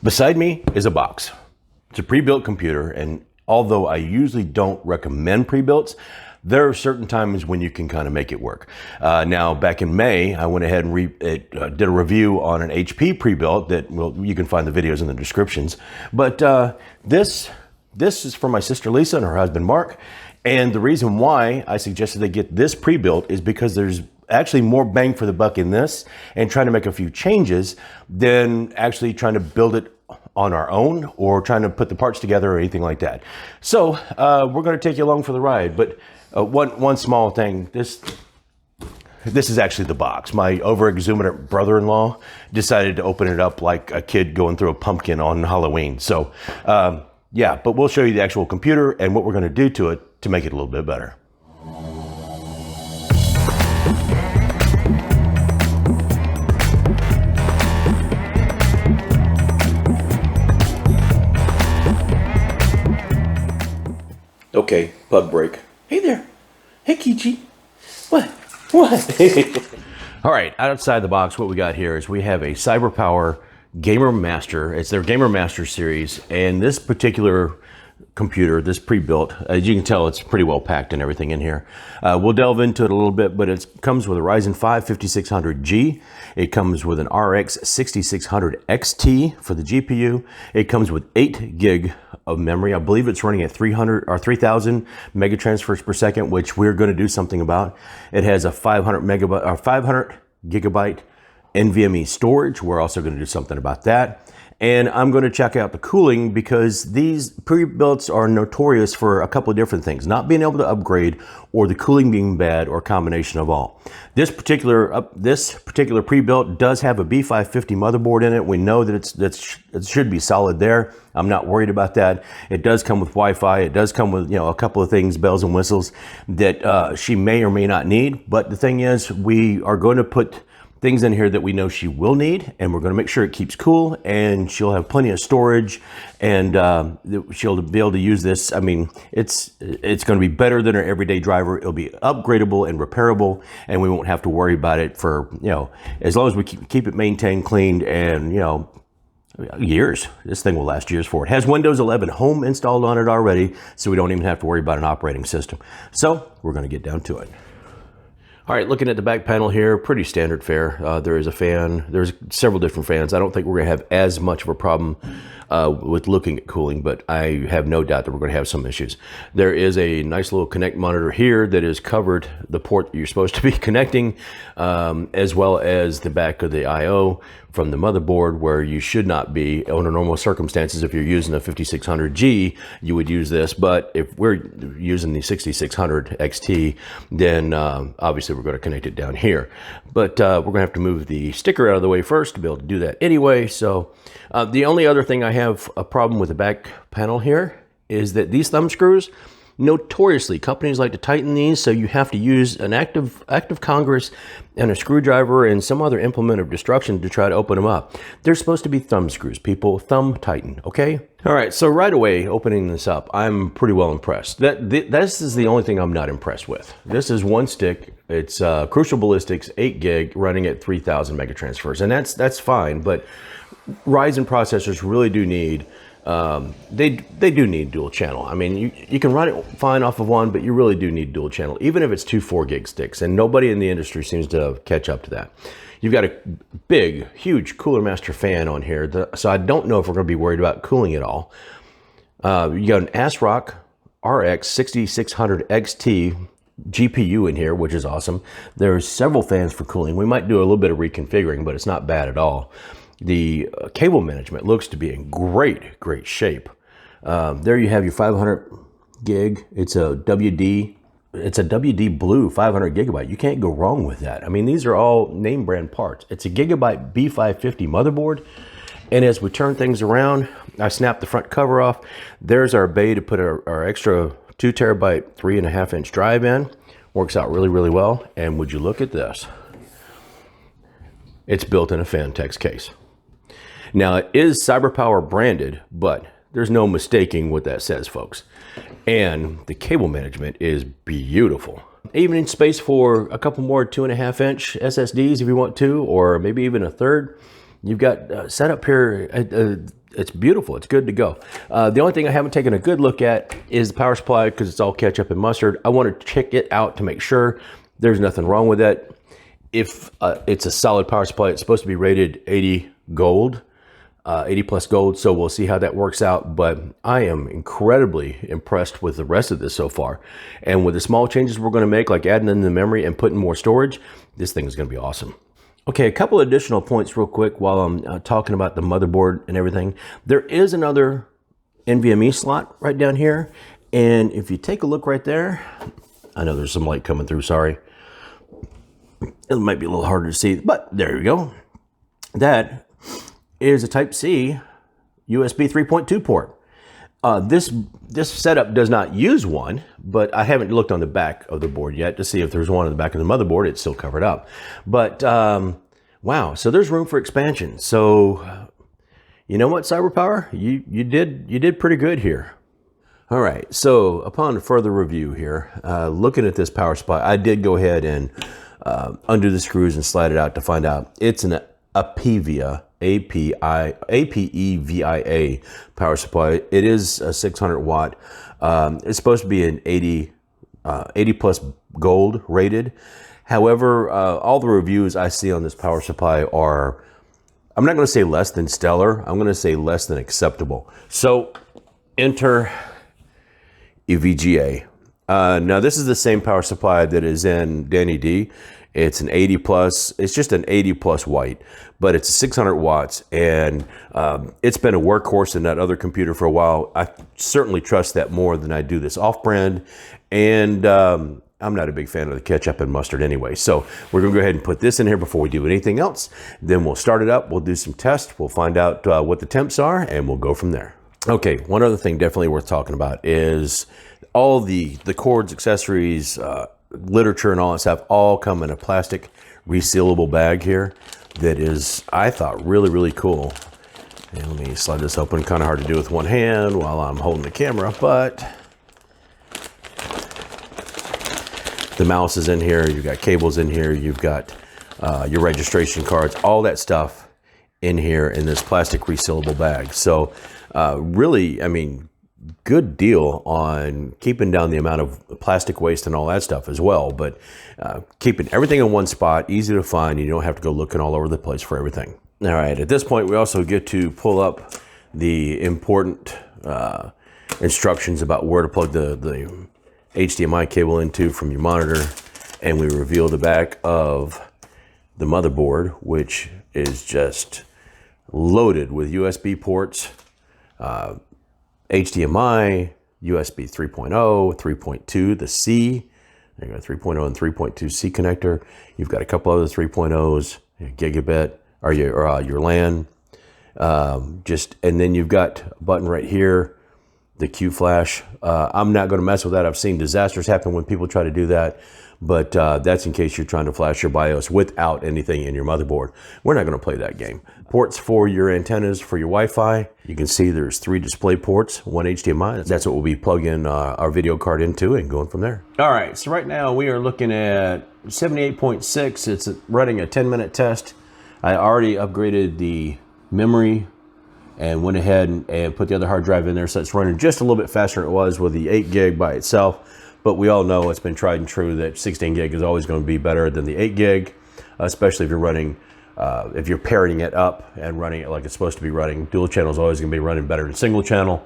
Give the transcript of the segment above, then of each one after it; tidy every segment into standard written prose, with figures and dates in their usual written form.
Beside me is a box. It's a pre-built computer, and although I usually don't recommend pre-builts, there are certain times when you can kind of make it work. Now, back in May, I went ahead and did a review on an HP pre-built that, well, you can find the videos in the descriptions. But this is for my sister Lisa and her husband Mark. And the reason why I suggested they get this pre-built is because there's actually more bang for the buck in this and trying to make a few changes than actually trying to build it on our own or trying to put the parts together or anything like that. So we're going to take you along for the ride. But one small thing, this is actually the box. My over-exuberant brother-in-law decided to open it up like a kid going through a pumpkin on Halloween. So yeah, but we'll show you the actual computer and what we're going to do to it to make it a little bit better. Okay, Pug Break. Hey there. Hey, Kichi. What? All right, outside the box, what we got here is we have a CyberPower Gamer Master. It's their Gamer Master series, and this particular computer, this pre-built, as you can tell, it's pretty well packed and everything in here. We'll delve into it a little bit, but it comes with a Ryzen 5 5600G. It comes with an RX 6600 XT for the GPU. It comes with 8 gig of memory. I believe it's running at 300 or 3000 mega transfers per second, which we're going to do something about. It has a 500 gigabyte NVMe storage. We're also going to do something about that. And I'm going to check out the cooling because these pre-builts are notorious for a couple of different things. Not being able to upgrade or the cooling being bad or a combination of all. This particular pre-built does have a B550 motherboard in it. We know that it should be solid there. I'm not worried about that. It does come with Wi-Fi. It does come with, you know, a couple of things, bells and whistles that she may or may not need. But the thing is, we are going to put things in here that we know she will need, and we're going to make sure it keeps cool, and she'll have plenty of storage, and she'll be able to use this. I mean, it's going to be better than her everyday driver. It'll be upgradable and repairable, and we won't have to worry about it for, you know, as long as we keep it maintained, cleaned, and, you know, years. This thing will last years for it. It has Windows 11 Home installed on it already, so we don't even have to worry about an operating system. So we're going to get down to it. All right, looking at the back panel here, pretty standard fare. There is a fan. There's several different fans. I don't think we're going to have as much of a problem with looking at cooling, but I have no doubt that we're going to have some issues. There is a nice little Connect monitor here that is covered the port that you're supposed to be connecting, as well as the back of the I/O from the motherboard, where you should not be under normal circumstances. If you're using a 5600G, you would use this, but if we're using the 6600 XT, then obviously we're going to connect it down here. But we're going to have to move the sticker out of the way first to be able to do that anyway. So the only other thing I have a problem with the back panel here is that these thumb screws, notoriously, companies like to tighten these, so you have to use an active Congress and a screwdriver and some other implement of destruction to try to open them up. They're supposed to be thumb screws, people. Thumb tighten, okay? All right, so right away, opening this up, I'm pretty well impressed. This is the only thing I'm not impressed with. This is one stick. It's Crucial Ballistics 8 gig running at 3000 mega transfers, and that's fine, but Ryzen processors really do need they do need dual channel. I mean, you can run it fine off of one, but you really do need dual channel, even if it's two 4 gig sticks, and nobody in the industry seems to catch up to that. You've got a big, huge Cooler Master fan on here, so I don't know if we're going to be worried about cooling at all. You got an ASRock RX 6600 XT GPU in here, which is awesome. There's several fans for cooling. We might do a little bit of reconfiguring, but it's not bad at all. The cable management looks to be in great shape. There you have your 500 gig. It's a WD Blue 500 gigabyte. You can't go wrong with that. I mean, these are all name brand parts. It's a Gigabyte B550 motherboard. And as we turn things around, I snap the front cover off. There's our bay to put our extra 2 terabyte 3.5 inch drive in. Works out really well. And would you look at this? It's built in a Fantex case. Now, it is CyberPower branded, but there's no mistaking what that says, folks. And the cable management is beautiful. Even in space for a couple more 2.5 inch SSDs if you want to, or maybe even a third. You've got set up here it's beautiful. It's good to go. The only thing I haven't taken a good look at is the power supply because it's all ketchup and mustard. I want to check it out to make sure there's nothing wrong with it. If it's a solid power supply, it's supposed to be rated 80 gold, 80 plus gold. So we'll see how that works out. But I am incredibly impressed with the rest of this so far. And with the small changes we're going to make, like adding in the memory and putting more storage, this thing is going to be awesome. Okay, a couple of additional points real quick while I'm talking about the motherboard and everything. There is another NVMe slot right down here. And if you take a look right there, I know there's some light coming through, sorry. It might be a little harder to see, but there you go. That is a Type-C USB 3.2 port. This setup does not use one, but I haven't looked on the back of the board yet to see if there's one on the back of the motherboard. It's still covered up. But wow, so there's room for expansion. So you know what, CyberPower? You did pretty good here. All right, so upon further review here, looking at this power supply, I did go ahead and undo the screws and slide it out to find out it's an Apevia, A-P-E-V-I-A power supply. It is a 600 watt. It's supposed to be an 80 plus gold rated. However, all the reviews I see on this power supply are, I'm not going to say less than stellar. I'm going to say less than acceptable. So enter EVGA. Now this is the same power supply that is in Danny D. It's an 80 plus, it's just an 80 plus white, but it's 600 watts and it's been a workhorse in that other computer for a while. I certainly trust that more than I do this off-brand, and I'm not a big fan of the ketchup and mustard anyway. So we're gonna go ahead and put this in here before we do anything else. Then we'll start it up, we'll do some tests, we'll find out what the temps are, and we'll go from there. Okay, one other thing definitely worth talking about is all the cords, accessories, literature and all that stuff all come in a plastic resealable bag here that is, I thought, really, really cool. And let me slide this open. Kind of hard to do with one hand while I'm holding the camera, but the mouse is in here. You've got cables in here. You've got your registration cards, all that stuff in here in this plastic resealable bag. So really, I mean, good deal on keeping down the amount of plastic waste and all that stuff as well, but keeping everything in one spot, easy to find. You don't have to go looking all over the place for everything. All right, at this point, we also get to pull up the important instructions about where to plug the HDMI cable into from your monitor, and we reveal the back of the motherboard, which is just loaded with USB ports, HDMI, USB 3.0, 3.2, the C, you got 3.0 and 3.2 C connector. You've got a couple other 3.0s, gigabit, or your LAN. And then you've got a button right here, the Q flash. I'm not going to mess with that. I've seen disasters happen when people try to do that, but that's in case you're trying to flash your BIOS without anything in your motherboard. We're not going to play that game. Ports for your antennas for your Wi-Fi. You can see there's 3 display ports, 1 HDMI. That's what we'll be plugging our video card into and going from there. All right, so right now we are looking at 78.6. It's running a 10-minute test. I already upgraded the memory and went ahead and put the other hard drive in there, so it's running just a little bit faster than it was with the 8 gig by itself. But we all know it's been tried and true that 16 gig is always going to be better than the 8 gig, especially if you're running, if you're pairing it up and running it like it's supposed to be running. Dual channel is always going to be running better than single channel.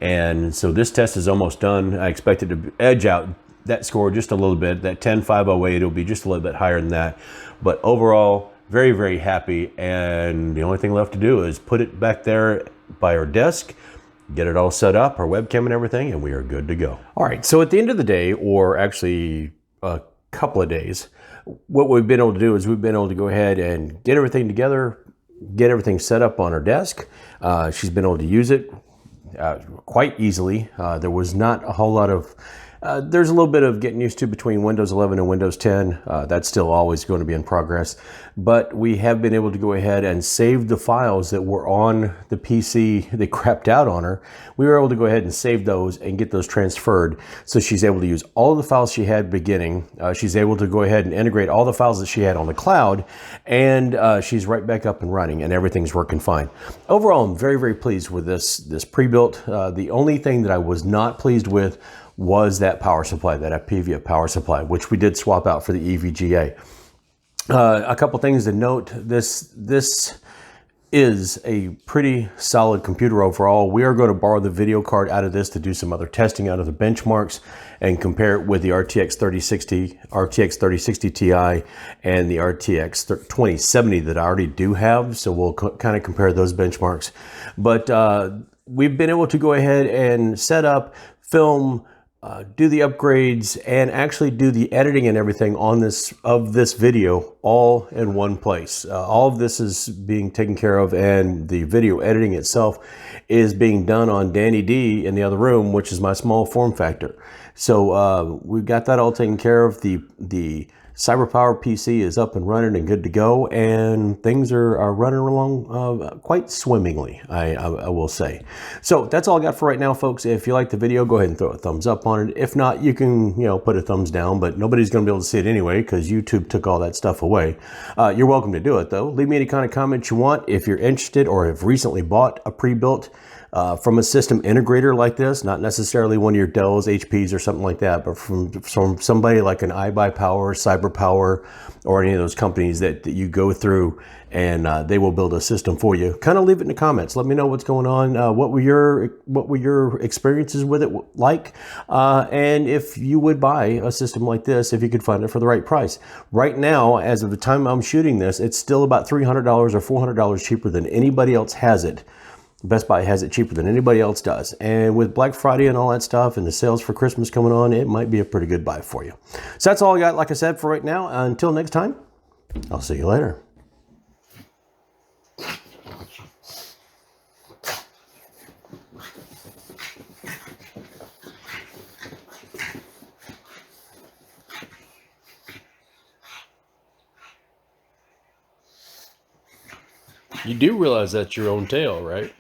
And so this test is almost done. I expect it to edge out that score just a little bit. That 10508 will be just a little bit higher than that. But overall, very, very happy. And the only thing left to do is put it back there by our desk, get it all set up, our webcam and everything, and we are good to go. All right, so at the end of the day, or actually a couple of days, what we've been able to do is we've been able to go ahead and get everything together, get everything set up on our desk. She's been able to use it quite easily. There was not a whole lot of There's a little bit of getting used to between Windows 11 and Windows 10. That's still always going to be in progress. But we have been able to go ahead and save the files that were on the PC that crapped out on her. We were able to go ahead and save those and get those transferred. So she's able to use all of the files she had beginning. She's able to go ahead and integrate all the files that she had on the cloud. And she's right back up and running, and everything's working fine. Overall, I'm very, very pleased with this pre-built. The only thing that I was not pleased with was that power supply, that Apevia power supply, which we did swap out for the EVGA. A couple things to note: this is a pretty solid computer overall. We are going to borrow the video card out of this to do some other testing out of the benchmarks and compare it with the RTX 3060 Ti and the RTX 2070 that I already do have. So we'll kind of compare those benchmarks. But we've been able to go ahead and set up, film, do the upgrades, and actually do the editing and everything on this video all in one place. All of this is being taken care of, and the video editing itself is being done on Danny D in the other room, which is my small form factor. So we've got that all taken care of. The CyberPower PC is up and running and good to go, and things are running along quite swimmingly, I will say. So that's all I got for right now, folks. If you like the video, go ahead and throw a thumbs up on it. If not, you can put a thumbs down, but nobody's going to be able to see it anyway because YouTube took all that stuff away. You're welcome to do it, though. Leave me any kind of comments you want. If you're interested or have recently bought a pre-built from a system integrator like this, not necessarily one of your Dells, HPs, or something like that, but from somebody like an iBuyPower, CyberPower, or any of those companies that you go through, and they will build a system for you. Kind of leave it in the comments. Let me know what's going on. What were your experiences with it like? And if you would buy a system like this, if you could find it for the right price. Right now, as of the time I'm shooting this, it's still about $300 or $400 cheaper than anybody else has it. Best Buy has it cheaper than anybody else does. And with Black Friday and all that stuff and the sales for Christmas coming on, it might be a pretty good buy for you. So that's all I got, like I said, for right now. Until next time, I'll see you later. You do realize that's your own tail, right?